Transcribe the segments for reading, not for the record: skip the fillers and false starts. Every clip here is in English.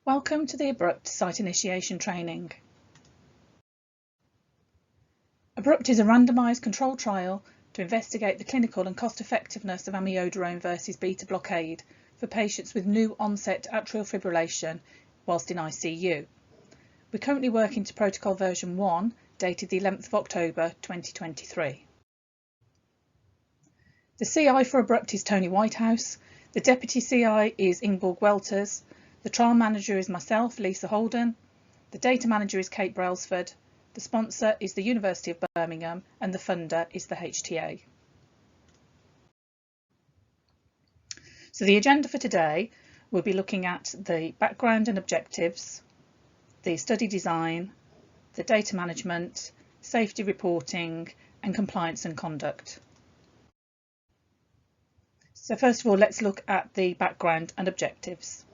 Welcome to the Abrupt Site Initiation Training. Abrupt is a randomised controlled trial to investigate the clinical and cost effectiveness of amiodarone versus beta blockade for patients with new onset atrial fibrillation whilst in ICU. We're currently working to protocol version 1, dated the 11th of October 2023. The CI for Abrupt is Tony Whitehouse, the Deputy CI is Ingeborg Welters, the trial manager is myself, Lisa Holden, the data manager is Kate Brailsford, the sponsor is the University of Birmingham and the funder is the HTA. So the agenda for today, we'll be looking at the background and objectives, the study design, the data management, safety reporting and compliance and conduct. So first of all, let's look at the background and objectives.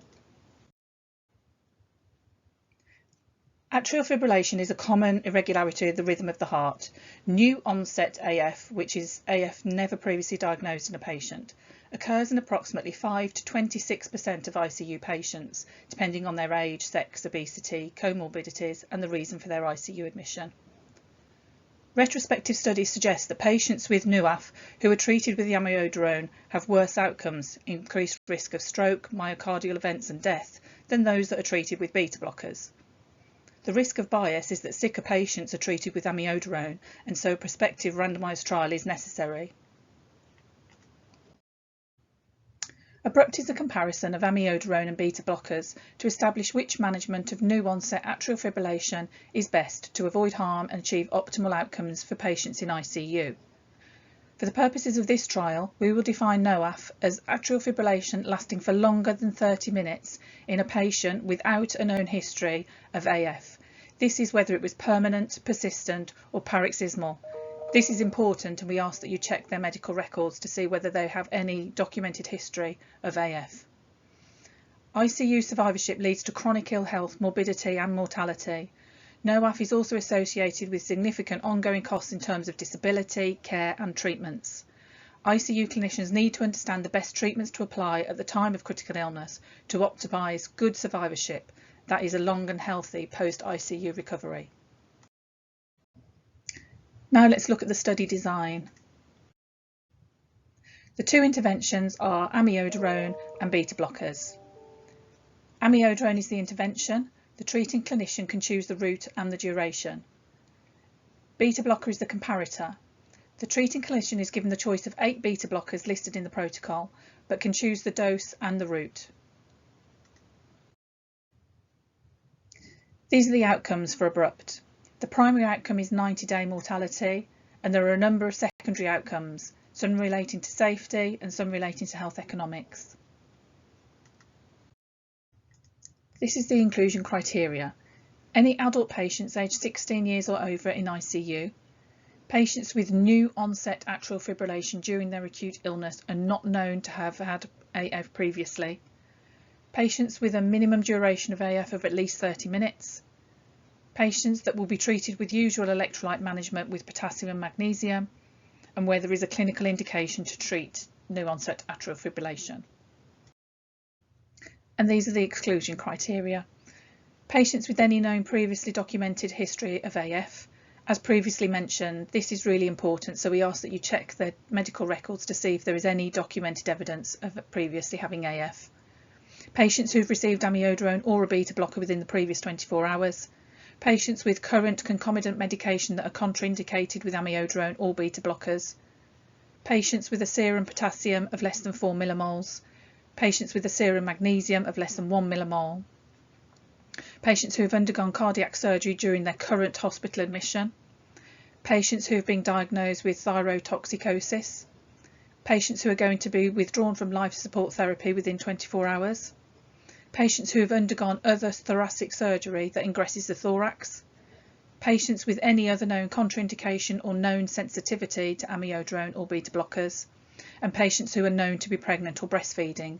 Atrial fibrillation is a common irregularity of the rhythm of the heart. New onset AF, which is AF never previously diagnosed in a patient, occurs in approximately 5 to 26% of ICU patients, depending on their age, sex, obesity, comorbidities and the reason for their ICU admission. Retrospective studies suggest that patients with NUAF who are treated with the amiodarone have worse outcomes, increased risk of stroke, myocardial events and death than those that are treated with beta blockers. The risk of bias is that sicker patients are treated with amiodarone and so a prospective randomised trial is necessary. Abrupt is a comparison of amiodarone and beta blockers to establish which management of new onset atrial fibrillation is best to avoid harm and achieve optimal outcomes for patients in ICU. For the purposes of this trial, we will define NOAF as atrial fibrillation lasting for longer than 30 minutes in a patient without a known history of AF. This is whether it was permanent, persistent or paroxysmal. This is important and we ask that you check their medical records to see whether they have any documented history of AF. ICU survivorship leads to chronic ill health, morbidity and mortality. NOAF is also associated with significant ongoing costs in terms of disability, care and treatments. ICU clinicians need to understand the best treatments to apply at the time of critical illness to optimise good survivorship, that is a long and healthy post-ICU recovery. Now let's look at the study design. The two interventions are amiodarone and beta blockers. Amiodarone is the intervention. The treating clinician can choose the route and the duration. Beta blocker is the comparator. The treating clinician is given the choice of 8 beta blockers listed in the protocol, but can choose the dose and the route. These are the outcomes for Abrupt. The primary outcome is 90-day mortality, and there are a number of secondary outcomes, some relating to safety and some relating to health economics. This is the inclusion criteria. Any adult patients aged 16 years or over in ICU, patients with new onset atrial fibrillation during their acute illness and not known to have had AF previously, patients with a minimum duration of AF of at least 30 minutes, patients that will be treated with usual electrolyte management with potassium and magnesium, and where there is a clinical indication to treat new onset atrial fibrillation. And these are the exclusion criteria. Patients with any known previously documented history of AF. As previously mentioned, this is really important, so we ask that you check their medical records to see if there is any documented evidence of previously having AF. Patients who've received amiodarone or a beta blocker within the previous 24 hours. Patients with current concomitant medication that are contraindicated with amiodarone or beta blockers. Patients with a serum potassium of less than 4 millimoles. Patients with a serum magnesium of less than 1 millimole. Patients who have undergone cardiac surgery during their current hospital admission. Patients who have been diagnosed with thyrotoxicosis. Patients who are going to be withdrawn from life support therapy within 24 hours. Patients who have undergone other thoracic surgery that ingresses the thorax. Patients with any other known contraindication or known sensitivity to amiodarone or beta blockers. And patients who are known to be pregnant or breastfeeding.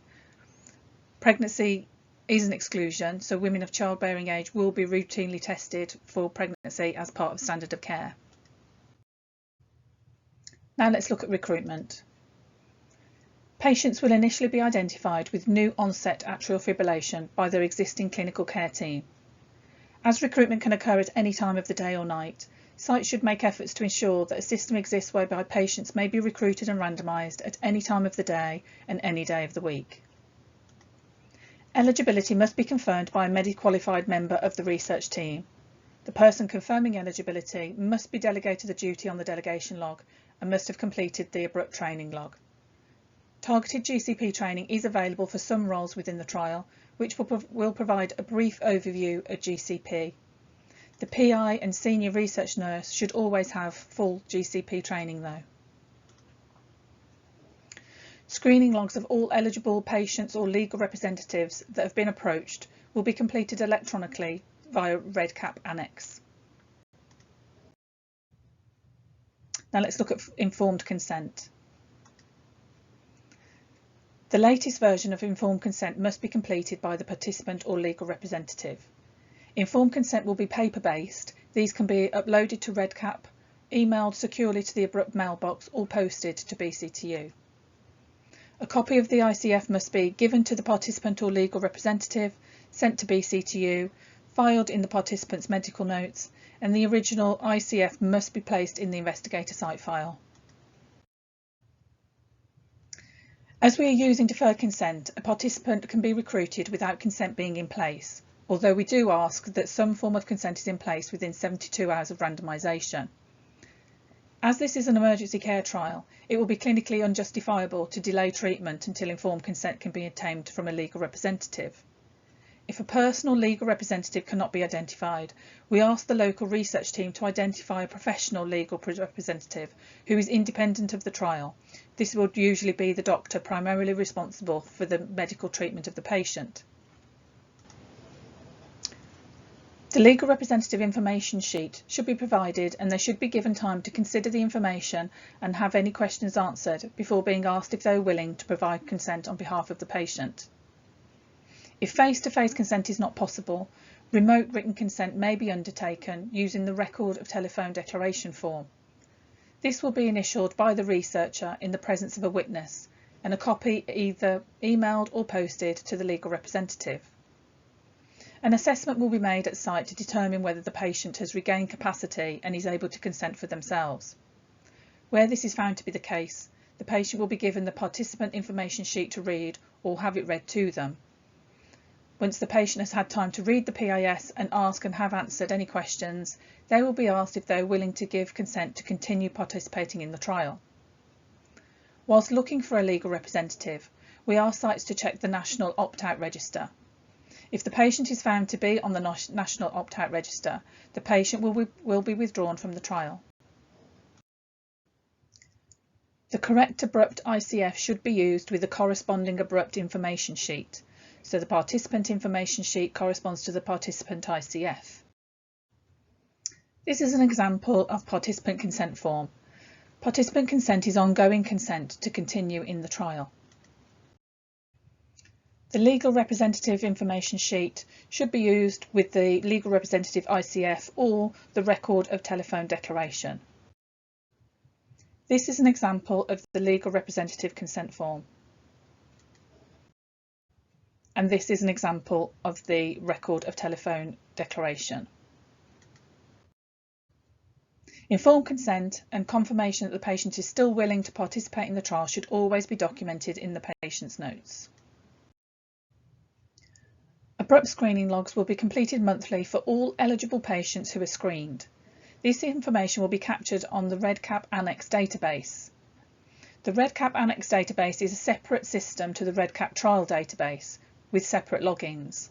Pregnancy is an exclusion, so women of childbearing age will be routinely tested for pregnancy as part of standard of care. Now let's look at recruitment. Patients will initially be identified with new onset atrial fibrillation by their existing clinical care team. As recruitment can occur at any time of the day or night, sites should make efforts to ensure that a system exists whereby patients may be recruited and randomised at any time of the day and any day of the week. Eligibility must be confirmed by a medically qualified member of the research team. The person confirming eligibility must be delegated the duty on the delegation log and must have completed the abrupt training log. Targeted GCP training is available for some roles within the trial, which will provide a brief overview of GCP. The PI and senior research nurse should always have full GCP training though. Screening logs of all eligible patients or legal representatives that have been approached will be completed electronically via REDCap Annex. Now let's look at informed consent. The latest version of informed consent must be completed by the participant or legal representative. Informed consent will be paper-based. These can be uploaded to REDCap, emailed securely to the abrupt mailbox or posted to BCTU. A copy of the ICF must be given to the participant or legal representative, sent to BCTU, filed in the participant's medical notes, and the original ICF must be placed in the investigator site file. As we are using deferred consent, a participant can be recruited without consent being in place, although we do ask that some form of consent is in place within 72 hours of randomisation. As this is an emergency care trial, it will be clinically unjustifiable to delay treatment until informed consent can be obtained from a legal representative. If a person or legal representative cannot be identified, we ask the local research team to identify a professional legal representative who is independent of the trial. This would usually be the doctor primarily responsible for the medical treatment of the patient. The legal representative information sheet should be provided and they should be given time to consider the information and have any questions answered before being asked if they are willing to provide consent on behalf of the patient. If face-to-face consent is not possible, remote written consent may be undertaken using the record of telephone declaration form. This will be initialled by the researcher in the presence of a witness and a copy either emailed or posted to the legal representative. An assessment will be made at site to determine whether the patient has regained capacity and is able to consent for themselves. Where this is found to be the case, the patient will be given the participant information sheet to read or have it read to them. Once the patient has had time to read the PIS and ask and have answered any questions, they will be asked if they are willing to give consent to continue participating in the trial. Whilst looking for a legal representative, we ask sites to check the National Opt-out Register. If the patient is found to be on the National Opt-out Register, the patient will be withdrawn from the trial. The correct abrupt ICF should be used with the corresponding abrupt information sheet. So the participant information sheet corresponds to the participant ICF. This is an example of participant consent form. Participant consent is ongoing consent to continue in the trial. The legal representative information sheet should be used with the legal representative ICF or the record of telephone declaration. This is an example of the legal representative consent form. And this is an example of the record of telephone declaration. Informed consent and confirmation that the patient is still willing to participate in the trial should always be documented in the patient's notes. Abrupt screening logs will be completed monthly for all eligible patients who are screened. This information will be captured on the REDCap Annex database. The REDCap Annex database is a separate system to the REDCap trial database, with separate logins.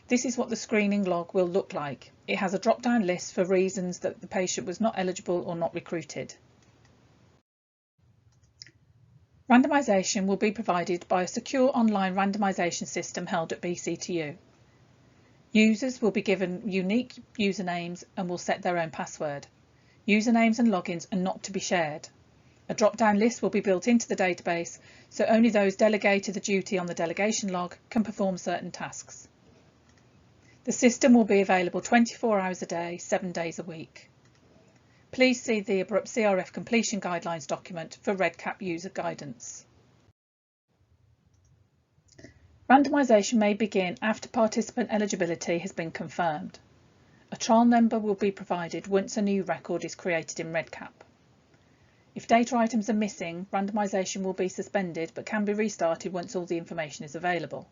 This is what the screening log will look like. It has a drop-down list for reasons that the patient was not eligible or not recruited. Randomisation will be provided by a secure online randomisation system held at BCTU. Users will be given unique usernames and will set their own password. Usernames and logins are not to be shared. A drop-down list will be built into the database, so only those delegated the duty on the delegation log can perform certain tasks. The system will be available 24 hours a day, 7 days a week. Please see the Abrupt CRF Completion Guidelines document for REDCap user guidance. Randomisation may begin after participant eligibility has been confirmed. A trial number will be provided once a new record is created in REDCap. If data items are missing, randomisation will be suspended but can be restarted once all the information is available.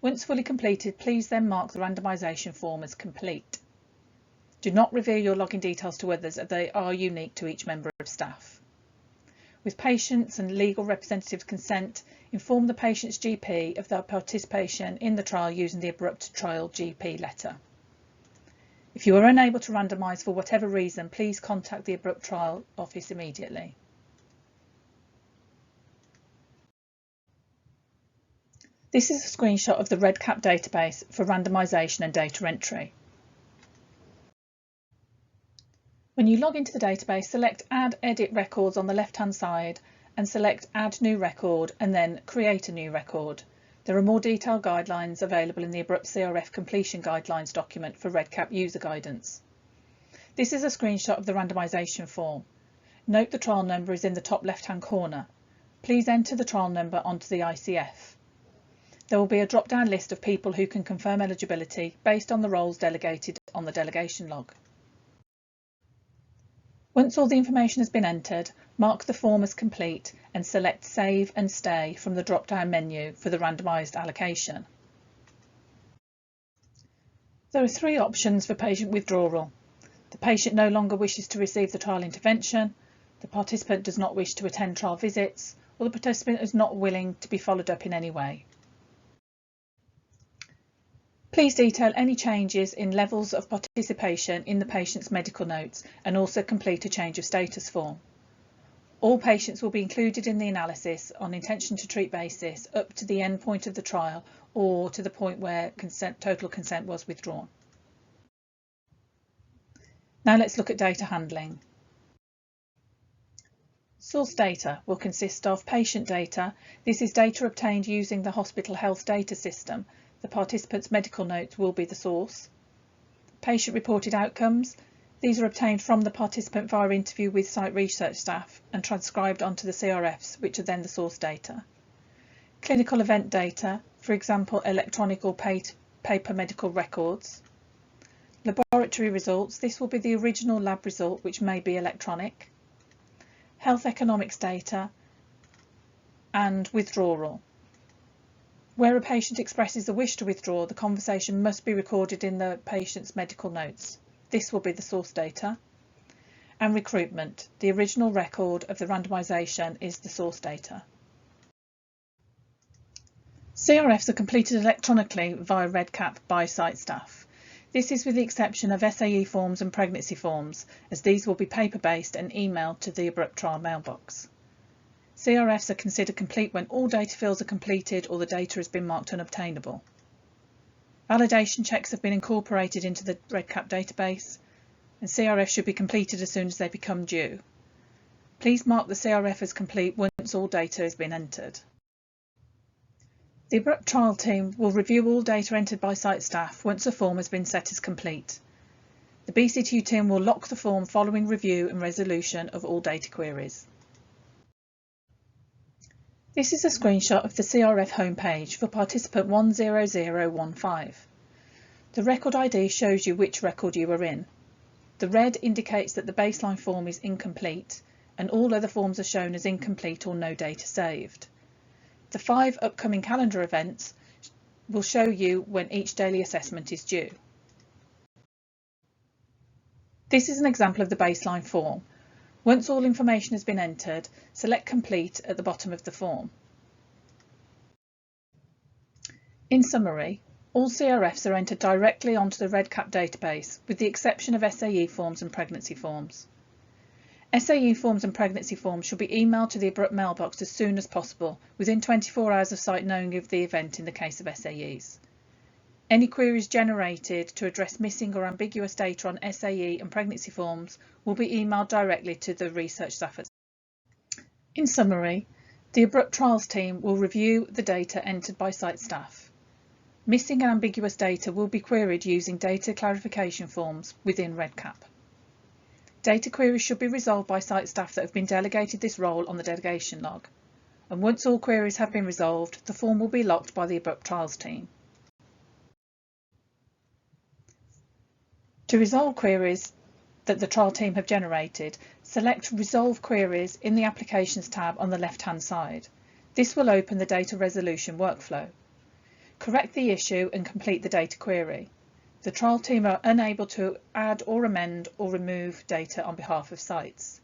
Once fully completed, please then mark the randomisation form as complete. Do not reveal your login details to others as they are unique to each member of staff. With patients' and legal representatives' consent, inform the patient's GP of their participation in the trial using the Abrupt Trial GP letter. If you are unable to randomise for whatever reason, please contact the Abrupt Trial office immediately. This is a screenshot of the REDCap database for randomisation and data entry. When you log into the database, select Add Edit Records on the left-hand side and select Add New Record and then Create a New Record. There are more detailed guidelines available in the Abrupt CRF Completion Guidelines document for REDCap user guidance. This is a screenshot of the randomisation form. Note the trial number is in the top left-hand corner. Please enter the trial number onto the ICF. There will be a drop-down list of people who can confirm eligibility based on the roles delegated on the delegation log. Once all the information has been entered, mark the form as complete and select Save and Stay from the drop-down menu for the randomised allocation. There are three options for patient withdrawal. The patient no longer wishes to receive the trial intervention, the participant does not wish to attend trial visits, or the participant is not willing to be followed up in any way. Please detail any changes in levels of participation in the patient's medical notes and also complete a change of status form. All patients will be included in the analysis on intention to treat basis up to the end point of the trial or to the point where total consent was withdrawn. Now let's look at data handling. Source data will consist of patient data. This is data obtained using the hospital health data system. The participant's medical notes will be the source. Patient-reported outcomes. These are obtained from the participant via interview with site research staff and transcribed onto the CRFs, which are then the source data. Clinical event data, for example, electronic or paper medical records. Laboratory results. This will be the original lab result, which may be electronic. Health economics data and withdrawal. Where a patient expresses a wish to withdraw, the conversation must be recorded in the patient's medical notes. This will be the source data. And recruitment. The original record of the randomisation is the source data. CRFs are completed electronically via REDCap by site staff. This is with the exception of SAE forms and pregnancy forms, as these will be paper-based and emailed to the Abrupt Trial mailbox. CRFs are considered complete when all data fields are completed or the data has been marked unobtainable. Validation checks have been incorporated into the REDCap database, and CRFs should be completed as soon as they become due. Please mark the CRF as complete once all data has been entered. The Abrupt Trial team will review all data entered by site staff once a form has been set as complete. The BCTU team will lock the form following review and resolution of all data queries. This is a screenshot of the CRF homepage for participant 10015. The record ID shows you which record you are in. The red indicates that the baseline form is incomplete and all other forms are shown as incomplete or no data saved. The 5 upcoming calendar events will show you when each daily assessment is due. This is an example of the baseline form. Once all information has been entered, select Complete at the bottom of the form. In summary, all CRFs are entered directly onto the REDCap database, with the exception of SAE forms and pregnancy forms. SAE forms and pregnancy forms should be emailed to the Abrupt mailbox as soon as possible, within 24 hours of site knowing of the event in the case of SAEs. Any queries generated to address missing or ambiguous data on SAE and pregnancy forms will be emailed directly to the research staff. In summary, the Abrupt Trials team will review the data entered by site staff. Missing and ambiguous data will be queried using data clarification forms within REDCap. Data queries should be resolved by site staff that have been delegated this role on the delegation log. and once all queries have been resolved, the form will be locked by the Abrupt Trials team. To resolve queries that the trial team have generated, select Resolve Queries in the Applications tab on the left-hand side. This will open the data resolution workflow. Correct the issue and complete the data query. The trial team are unable to add or amend or remove data on behalf of sites.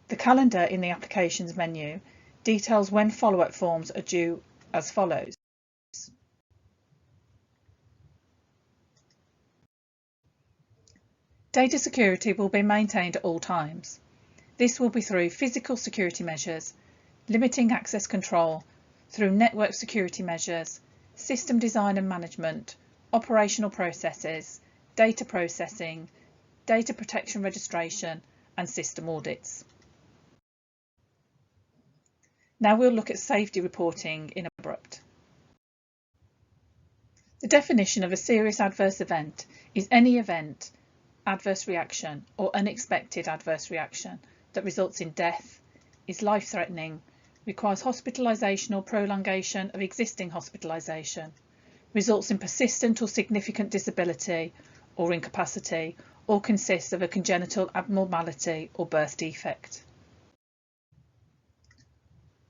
The calendar in the Applications menu details when follow-up forms are due as follows. Data security will be maintained at all times. This will be through physical security measures, limiting access control, through network security measures, system design and management, operational processes, data processing, data protection registration, and system audits. Now we'll look at safety reporting in Abrupt. The definition of a serious adverse event is any event, adverse reaction, or unexpected adverse reaction that results in death, is life-threatening, requires hospitalisation or prolongation of existing hospitalisation, results in persistent or significant disability or incapacity, or consists of a congenital abnormality or birth defect.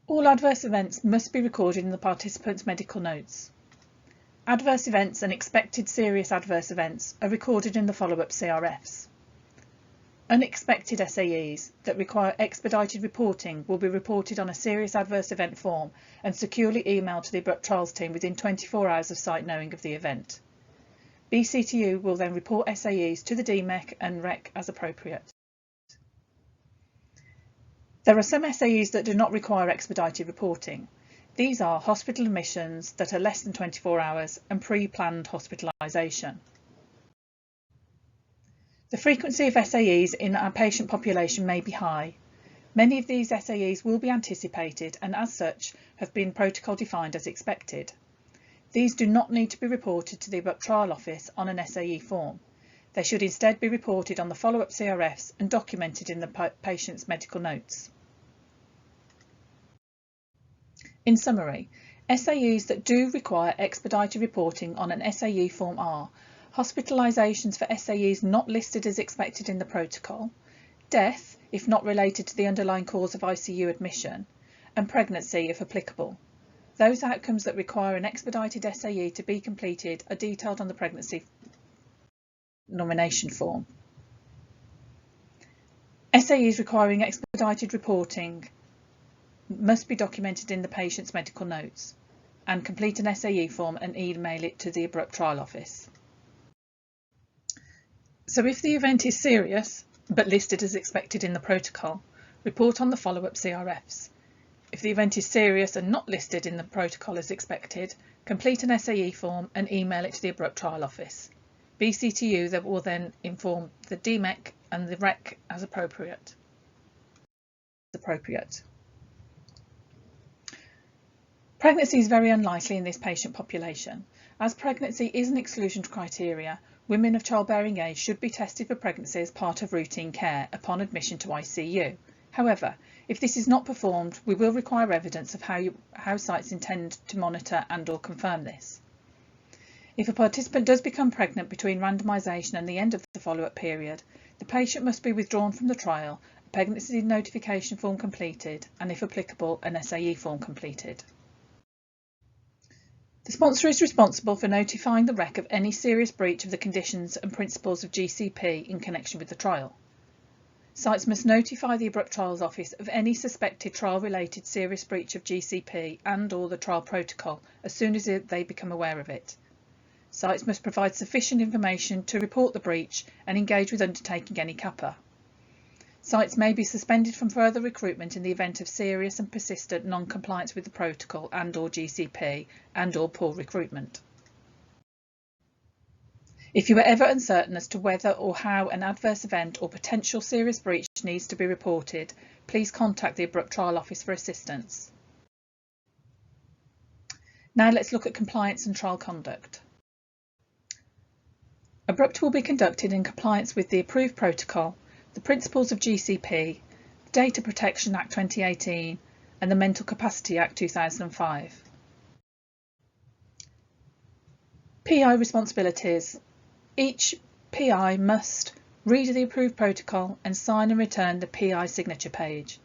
All adverse events must be recorded in the participant's medical notes. Adverse events and expected serious adverse events are recorded in the follow-up CRFs. Unexpected SAEs that require expedited reporting will be reported on a serious adverse event form and securely emailed to the Abrupt Trials team within 24 hours of site knowing of the event. BCTU will then report SAEs to the DMEC and REC as appropriate. There are some SAEs that do not require expedited reporting. These are hospital admissions that are less than 24 hours and pre-planned hospitalisation. The frequency of SAEs in our patient population may be high. Many of these SAEs will be anticipated and as such have been protocol defined as expected. These do not need to be reported to the Abrupt Trial Office on an SAE form. They should instead be reported on the follow-up CRFs and documented in the patient's medical notes. In summary, SAEs that do require expedited reporting on an SAE form are hospitalisations for SAEs not listed as expected in the protocol, death if not related to the underlying cause of ICU admission, and pregnancy if applicable. Those outcomes that require an expedited SAE to be completed are detailed on the pregnancy nomination form. SAEs requiring expedited reporting must be documented in the patient's medical notes and complete an SAE form and email it to the Abrupt Trial Office. So if the event is serious but listed as expected in the protocol, report on the follow-up CRFs. If the event is serious and not listed in the protocol as expected, complete an SAE form and email it to the Abrupt Trial Office. BCTU that will then inform the DMEC and the REC as appropriate. Pregnancy is very unlikely in this patient population. As pregnancy is an exclusion criteria, women of childbearing age should be tested for pregnancy as part of routine care upon admission to ICU. However, if this is not performed, we will require evidence of how sites intend to monitor and/or confirm this. If a participant does become pregnant between randomisation and the end of the follow-up period, the patient must be withdrawn from the trial, a pregnancy notification form completed, and if applicable, an SAE form completed. The sponsor is responsible for notifying the REC of any serious breach of the conditions and principles of GCP in connection with the trial. Sites must notify the Abrupt Trials Office of any suspected trial-related serious breach of GCP and/or the trial protocol as soon as they become aware of it. Sites must provide sufficient information to report the breach and engage with undertaking any CAPA. Sites may be suspended from further recruitment in the event of serious and persistent non-compliance with the protocol and/or GCP and/or poor recruitment. If you are ever uncertain as to whether or how an adverse event or potential serious breach needs to be reported, please contact the Abrupt Trial Office for assistance. Now let's look at compliance and trial conduct. Abrupt will be conducted in compliance with the approved protocol, the principles of GCP, the Data Protection Act 2018 and the Mental Capacity Act 2005. PI responsibilities. Each PI must read the approved protocol and sign and return the PI signature page,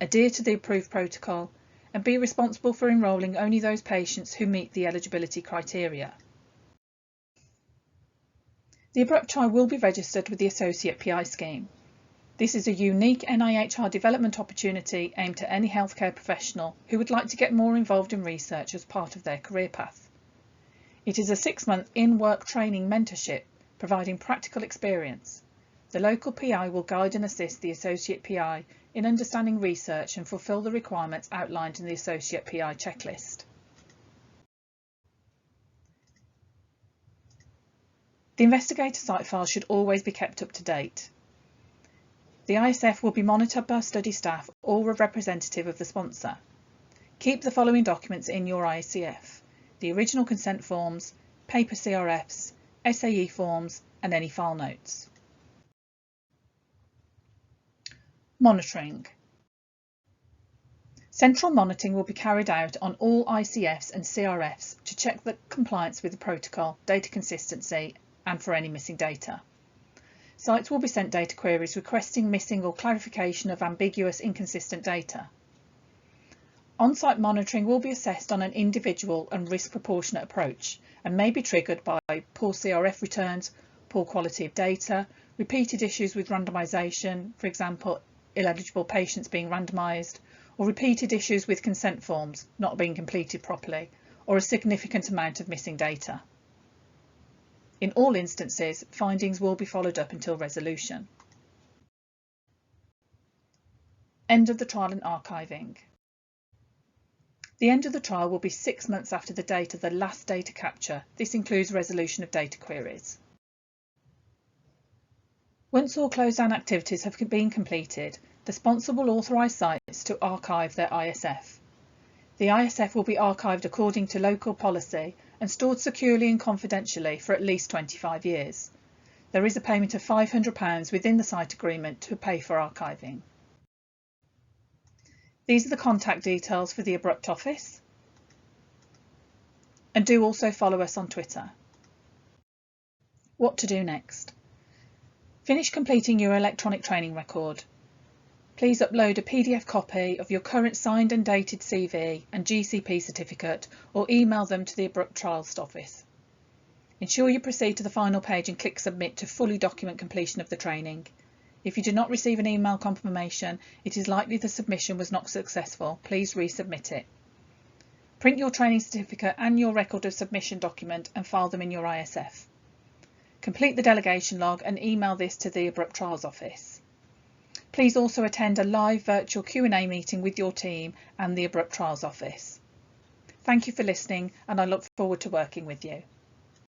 adhere to the approved protocol, and be responsible for enrolling only those patients who meet the eligibility criteria. The Abrupt trial will be registered with the Associate PI scheme. This is a unique NIHR development opportunity aimed at any healthcare professional who would like to get more involved in research as part of their career path. It is a 6-month in-work training mentorship, providing practical experience. The local PI will guide and assist the Associate PI in understanding research and fulfil the requirements outlined in the Associate PI checklist. The investigator site file should always be kept up to date. The ISF will be monitored by study staff or a representative of the sponsor. Keep the following documents in your ICF: the original consent forms, paper CRFs, SAE forms, and any file notes. Monitoring. Central monitoring will be carried out on all ICFs and CRFs to check the compliance with the protocol, data consistency, and for any missing data. Sites will be sent data queries requesting missing or clarification of ambiguous, inconsistent data. On-site monitoring will be assessed on an individual and risk proportionate approach and may be triggered by poor CRF returns, poor quality of data, repeated issues with randomisation, for example, ineligible patients being randomised, or repeated issues with consent forms not being completed properly, or a significant amount of missing data. In all instances, findings will be followed up until resolution. End of the trial and archiving. The end of the trial will be 6 months after the date of the last data capture. This includes resolution of data queries. Once all close-down activities have been completed, the sponsor will authorise sites to archive their ISF. The ISF will be archived according to local policy and stored securely and confidentially for at least 25 years. There is a payment of £500 within the site agreement to pay for archiving. These are the contact details for the Abrupt office, and do also follow us on Twitter. What to do next? Finish completing your electronic training record. Please upload a PDF copy of your current signed and dated CV and GCP certificate or email them to the Abrupt Trials office. Ensure you proceed to the final page and click Submit to fully document completion of the training. If you do not receive an email confirmation, it is likely the submission was not successful. Please resubmit it. Print your training certificate and your record of submission document and file them in your ISF. Complete the delegation log and email this to the Abrupt Trials office. Please also attend a live virtual Q&A meeting with your team and the Abrupt Trials office. Thank you for listening, and I look forward to working with you.